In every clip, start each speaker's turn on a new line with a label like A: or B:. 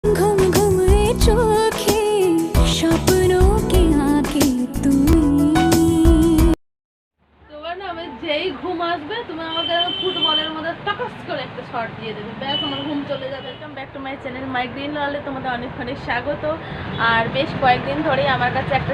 A: ঘুম ঘুমে চোখে স্বপ্নों की आंखें তুমি
B: তোমার না আমি যেই ঘুম আসবে তুমি আমাকে ফুটবলের মধ্যে টকস করে একটা শট দিয়ে দেবে, ব্যাস আমার ঘুম চলে যাবে। Welcome back to my channel my green ওয়ার্ল্ডে তোমাদের অনেক অনেক স্বাগত। আর বেশ কয়েকদিন ধরেই আমার কাছে একটা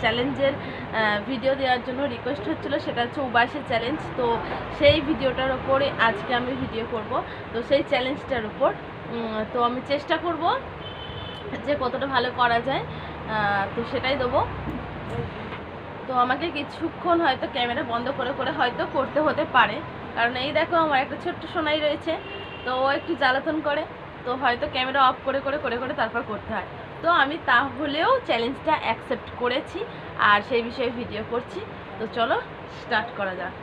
B: চ্যালেঞ্জের ভিডিও দেওয়ার জন্য রিকোয়েস্ট হচ্ছিলো, সেটা হচ্ছে উবাসের চ্যালেঞ্জ। তো সেই ভিডিওটার ওপরে আজকে আমি ভিডিও করব। তো সেই চ্যালেঞ্জটার উপর তো আমি চেষ্টা করব যে কতটা ভালো করা যায়, তো সেটাই দেবো। তো আমাকে কিছুক্ষণ হয়তো ক্যামেরা বন্ধ করে করে হয়তো করতে হতে পারে, কারণ এই দেখো আমার একটা ছোট্ট সোনাই রয়েছে, তো ও একটু জ্বালাতন করে, তো হয়তো ক্যামেরা অফ করে করে করে করে তারপর করতে হয়। তো আমি তাহলেও চ্যালেঞ্জটা অ্যাকসেপ্ট করেছি আর সেই বিষয়ে ভিডিও করছি। তো চলো স্টার্ট করা যাক।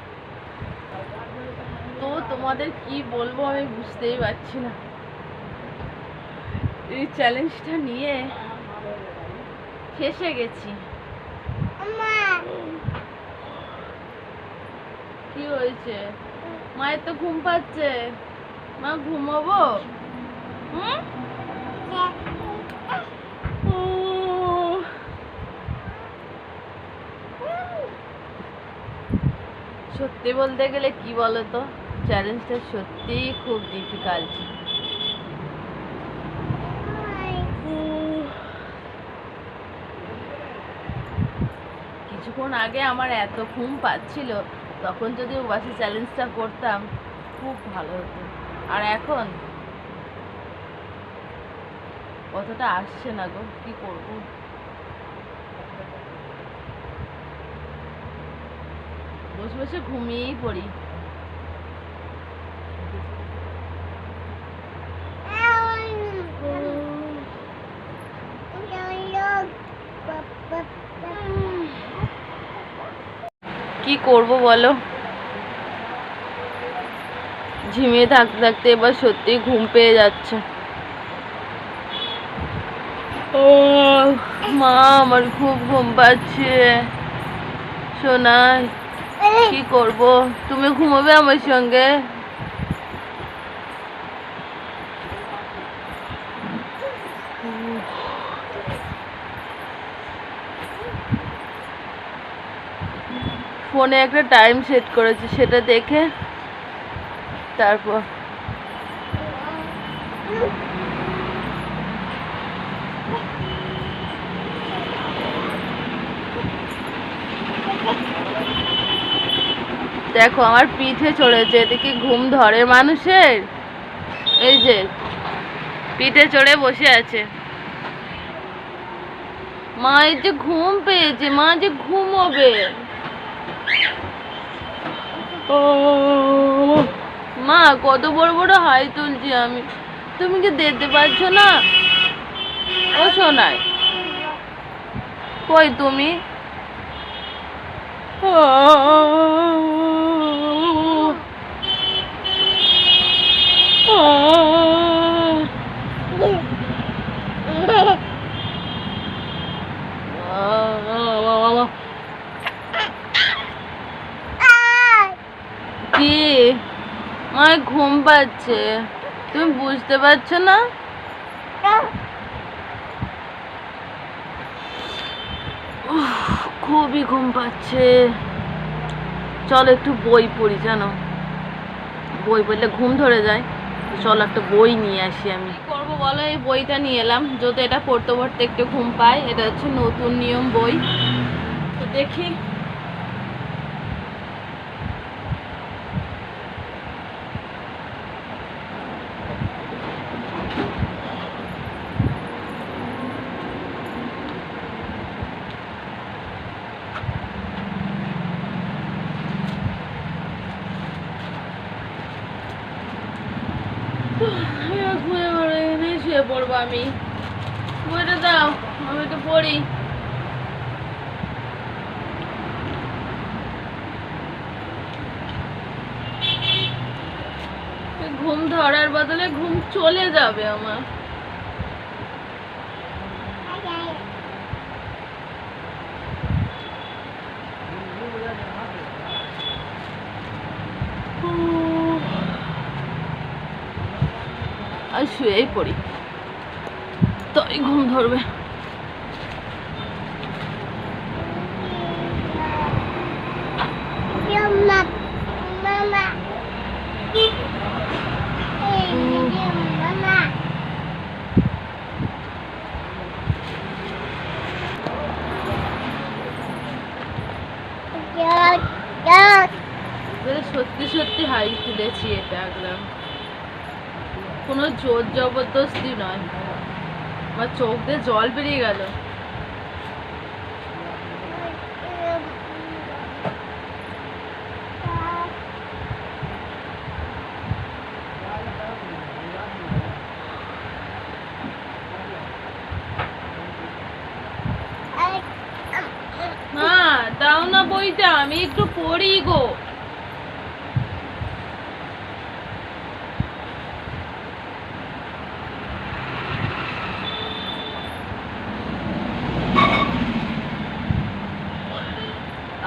B: তো তোমাদের কি বলবো আমি বুঝতেই পারছি না, এই চ্যালেঞ্জটা নিয়ে ফেঁসে গেছি। কি হয়েছে? মায়ের তো ঘুম পাচ্ছে, মা ঘুমাবো। সত্যি বলতে গেলে কি বলতো, চ্যালেঞ্জটা সত্যিই খুব ডিফিকাল্ট। কিছুক্ষণ আগে আমার এত ঘুম পাচ্ছিল, তখন যদি বাসে চ্যালেঞ্জটা করতাম খুব ভালো হতো। আর এখন কতটা আসছে না গো, কি করব। বসে বসে ঘুমিয়েই পড়ি। কি করব বলো, ঝিমিয়ে থাকতে থাকতে এবার সত্যি ঘুম পেয়ে যাচ্ছে। ও মা, আমার খুব ঘুম পাচ্ছে। সোনাই কি করব, তুমি ঘুমাবে আমার সঙ্গে? ফোনে একটা টাইম সেট করেছি, সেটা দেখে তারপর দেখো আমার পিঠে চড়েছে, এদিকে ঘুম ধরে মানুষের? এই যে পিঠে চড়ে বসে আছে। মা এই যে ঘুম পেয়েছে, মা যে ঘুমোবে। ও মা, কত বড় বড় হাই তুলছি আমি, তুমি কি দেখতে পাচ্ছ না? ও সোনাই কই তুমি? কি মায়ের ঘুম পাচ্ছে, তুমি বুঝতে পারছো না? খুবই ঘুম পাচ্ছে। চল একটু বই পড়ি, জানো বই পড়লে ঘুম ধরে যায়। চল একটা বই নিয়ে আসি। আমি কি করবো বলো, এই বইটা নিয়ে এলাম, যদি এটা পড়তে পড়তে একটু ঘুম পাই। এটা হচ্ছে নতুন নিয়ম বই, তো দেখি। ঘুরে ঘুরে এনেই শুয়ে পড়বো আমি। বইটা দাও, আমি একটু পড়ি। ঘুম ধরার বদলে ঘুম চলে যাবে আমার। আর শুয়েই পড়ি, তাই ঘুম ধরবে। সত্যি সত্যি হাই তুলেছি, এটা একদম কোনো জোর জবরদস্তি নয়। আমার চোখ দিয়ে জল বেরিয়ে গেল। মা দাও না বইটা, আমি একটু পড়ি গো।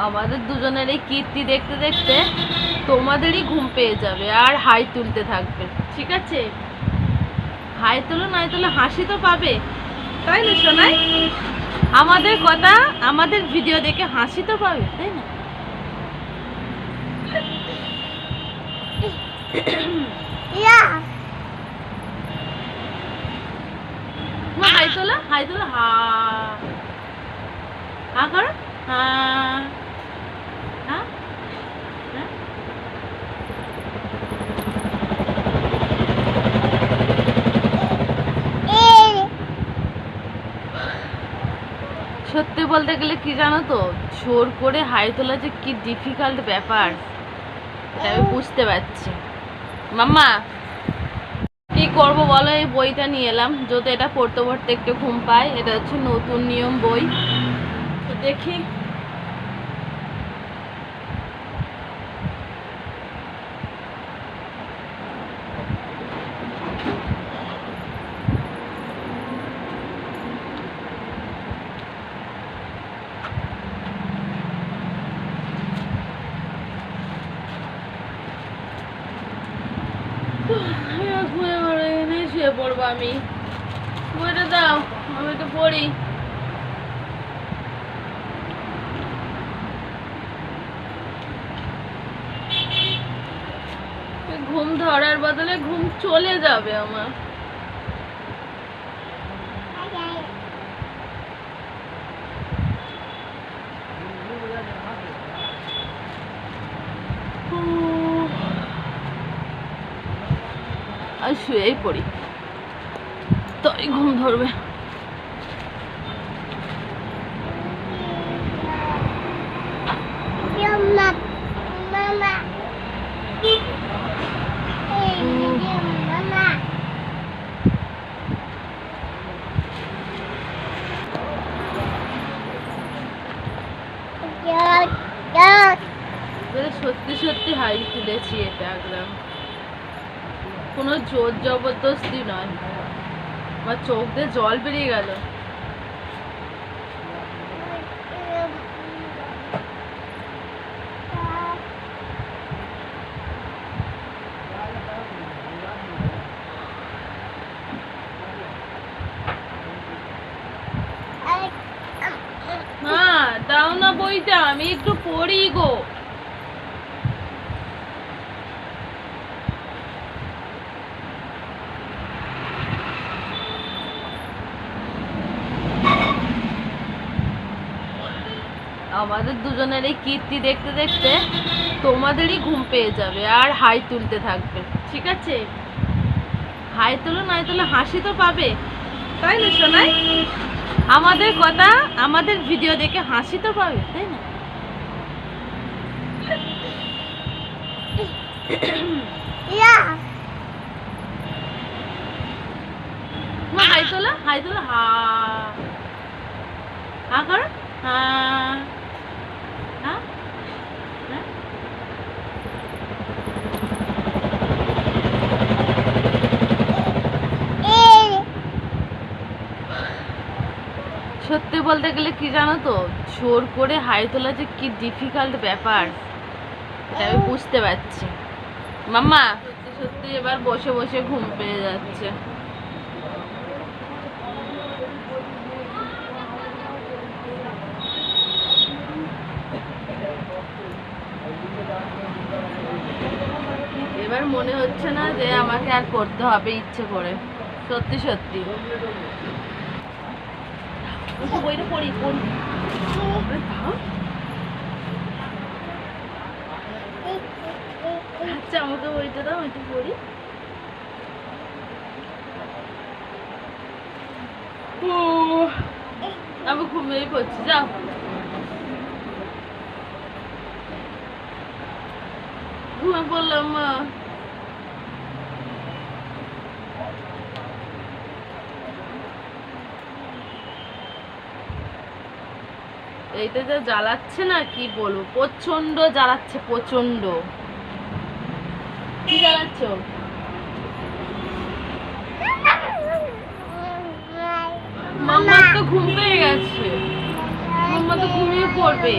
B: আমাদের দুজনের এই কীর্তি দেখতে দেখতে তোমাদেরই ঘুম পেয়ে যাবে আর হাই তুলতে থাকবে, ঠিক আছে? হাই তোলো নাই তোলো হাসি তো পাবে, তাই না সোনাই? আমাদের কথা, আমাদের ভিডিও দেখে হাসি তো পাবে, তাই না? হাই তোলা, হাই তোলা, হা হা করো, হা হা হা। সত্যি বলতে গেলে কি জানো তো, জোর করে হাই তোলা যে কি ডিফিকাল্ট ব্যাপার, এটা আমি বুঝতে পারছি। মাম্মা কি করবো বলো, এই বইটা নিয়ে এলাম, যদি এটা পড়তে পড়তে একটু ঘুম পায়। এটা হচ্ছে নতুন নিয়ম বই, তো দেখি। শুয়ে পড়বো আমি, বইটা দাও, আমি একটু পড়ি। ঘুম ধরার বদলে ঘুম চলে যাবে আমার। আর শুয়েই পড়ি, তাই ঘুম ধরবে। সত্যি সত্যি হাই তুলেছি, এটা একদম কোনো জোর জবরদস্তি নয়। আমার চোখ দিয়ে জল বেরিয়ে গেল। মা দাও না বইটা, আমি একটু পড়ি গো। আমাদের দুজনের এই কীর্তি দেখতে দেখতে তোমাদেরই ঘুম পেয়ে যাবে আর হাই তুলতে থাকবে, ঠিক আছে? হাই তোলো নাই তোলো হাসি তো পাবে, তাই না সোনাই? আমাদের কথা, আমাদের ভিডিও দেখে হাসি তো পাবে, তাই না? হাই তোলা, হাই তোলা, হা হা করো, হা হা। সত্যি বলতে গেলে কি জানো তো, জোর করে হাই তোলা যে কি ডিফিকাল্ট ব্যাপার, এটা আমি বুঝতে পারছি। মাম্মা সত্যি সত্যি সত্যি এবার বসে বসে ঘুম পেয়ে যাচ্ছে। এবার মনে হচ্ছে না যে আমাকে আর করতে হবে ইচ্ছে করে, সত্যি সত্যি। বইটা পড়ি পড়ি। আচ্ছা আমাকে বইটা দাও, একটু পড়ি। আমি ঘুমিয়ে পড়ছি, যাও। ঘুমিয়ে পড়লাম মা। এইটা যা জ্বালাচ্ছে না কি বলবো, প্রচন্ড জ্বালাচ্ছে, প্রচন্ড। কি জ্বালাচ্ছ? মাম্মার তো ঘুম পেয়ে গেছে, মাম্মা তো ঘুমিয়ে পড়বে।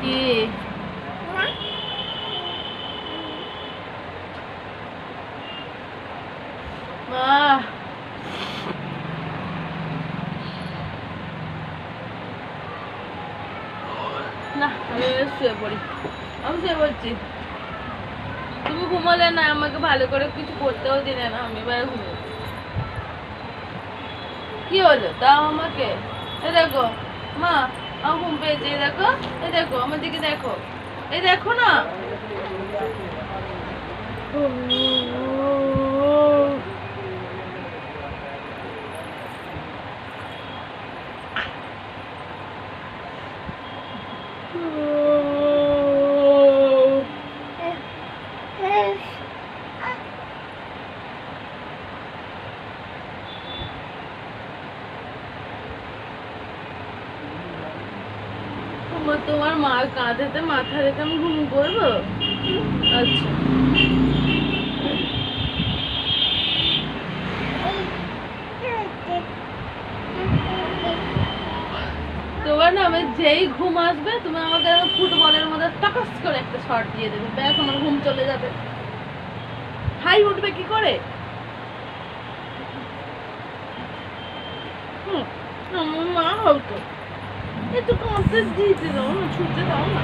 B: কি না, আমি শুয়ে পড়ি, আমি শুয়ে পড়ছি। তুমি ঘুমালে না, আমাকে ভালো করে কিছু করতেও দিলে না, আমি এবার ঘুমো। কি হলো তাও আমাকে? এই দেখো মা, আমার ঘুম পেয়েছে, এই দেখো, এই দেখো আমার দিকে দেখো, এই দেখো না। তোমার মার কাঁধেতে মাথা রেখে আমি ঘুম করবো? আচ্ছা তোমার না, আমি যেই ঘুম আসবে তুমি আমাকে ফুটবলের মধ্যে টাকাস করে একটা শট দিয়ে দেবে, ব্যাস আমার ঘুম চলে যাবে। হাই উঠবে কি করে? আমার মা হতো একটু কাঁদতে দিতে দাও না, ছুটতে দাও না,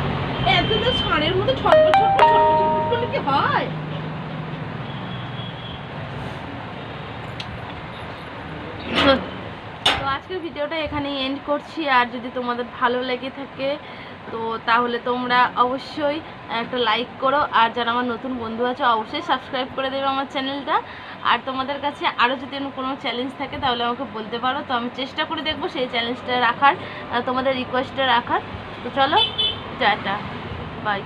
B: এত তো ষাঁড়ের মতো ছটপট ছটপট ছটপট ছটপট করলে কি হয়? তো আজকের ভিডিওটা এখানেই এন্ড করছি। আর যদি তোমাদের ভালো লেগে থাকে তো তাহলে তোমরা অবশ্যই একটা লাইক করো, আর যারা আমার নতুন বন্ধু আছে অবশ্যই সাবস্ক্রাইব করে দেবে আমার চ্যানেলটা। আর তোমাদের কাছে আরও যদি কোনো চ্যালেঞ্জ থাকে তাহলে আমাকে বলতে পারো, তো আমি চেষ্টা করে দেখবো সেই চ্যালেঞ্জটা রাখার, তোমাদের রিকোয়েস্টটা রাখার। তো চলো, টাটা, বাই।